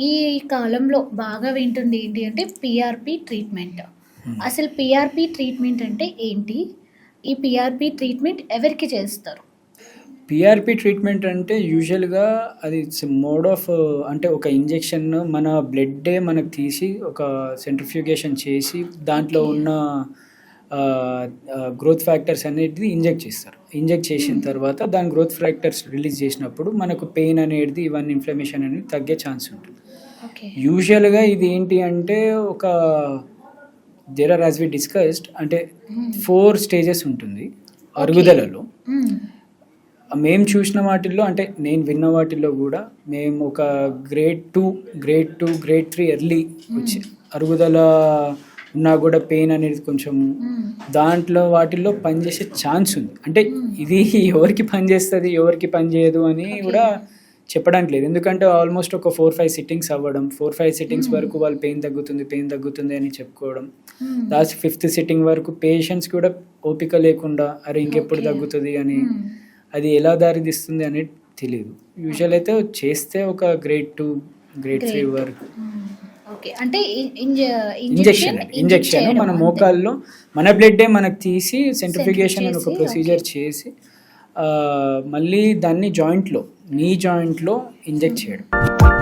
ఈ కాలంలో బాగా వింటుంది ఏంటి అంటే పీఆర్పీ ట్రీట్మెంట్. హ్మ్. అసలు పీఆర్పీ ట్రీట్మెంట్ అంటే ఏంటి? ఈ పీఆర్పీ ట్రీట్మెంట్ ఎవరికి చేస్తారు? పీఆర్పీ ట్రీట్మెంట్ అంటే యూజువల్‌గా అది ఇట్స్ మోడ్ ఆఫ్ అంటే ఒక ఇంజెక్షన్ మన బ్లడ్డే మనకు తీసి ఒక సెంట్రిఫ్యూగేషన్ చేసి దాంట్లో ఓకే. ఉన్న గ్రోత్ ఫ్యాక్టర్స్ అనేటిది ఇంజెక్ట్ చేస్తారు. ఇంజెక్ట్ చేసిన హ్మ్. తర్వాత దాని గ్రోత్ ఫ్యాక్టర్స్ రిలీజ్ చేసినప్పుడు మనకు పెయిన్ అనేది ఇవన్నీ ఇన్‌ఫ్లమేషన్ అనేది తగ్గే ఛాన్స్ ఉంటుంది. ఓకే. యూజువల్‌గా ఇది ఏంటి అంటే ఒక there are as we discussed అంటే హ్మ్. 4 స్టేజెస్ ఉంటుంది ఓకే. అరుగుదలలో. హ్మ్. మేము చూసిన వాటిల్లో అంటే నేను విన్న వాటిల్లో గూడా మేము ఒక గ్రేడ్ 2, గ్రేడ్ 3 ఎర్లీ వచ్చి హ్మ్. అరుగుదల ఉన్నా గూడా పెయిన్ అనేది కొంచెం హ్మ్. దాంట్లో వాటిల్లో పనిచేసే ఛాన్స్ ఉంది. అంటే హ్మ్. ఇది ఎవరికి పనిచేస్తది, ఎవరికి పనిచేయదు అని ఓకే. గూడా చెప్పడానికి లేదు. ఎందుకంటే ఆల్మోస్ట్ ఒక 4, 5 సిట్టింగ్స్ అవ్వడం. 4, 5 సిట్టింగ్స్ హ్మ్. వరకు వాళ్ళు పెయిన్ తగ్గుతుంది అని చెప్పుకోవడం. హ్మ్. లాస్ట్ 5థ్ సిట్టింగ్ వరకు పేషెంట్స్ కూడా ఓపిక లేకుండా అరే! ఇంకెప్పుడు ఓకే. తగ్గుతది అని హ్మ్. అది ఎలా దారితీస్తుంది అనేది తెలీదు. యూజువల్ అయితే చేస్తే ఒక గ్రేడ్ 2, గ్రేడ్ 3 గ్రేట్. వరకు హ్మ్. ఓకే. అంటే ఇంజెక్షన్ ఇంజెక్షన్ అది. ఇంజెక్ట్ చేయడం మన అంతే. మోకాల్లో మన బ్లడ్డే మనకు తీసి సెంట్రిఫ్యూగేషన్ అని ఒక చేసి ఓకే. ప్రొసీజర్ చేసి మళ్ళీ దాన్ని నీ జాయింట్‌లో ఇంజెక్ట్ హ్మ్. చేయడం.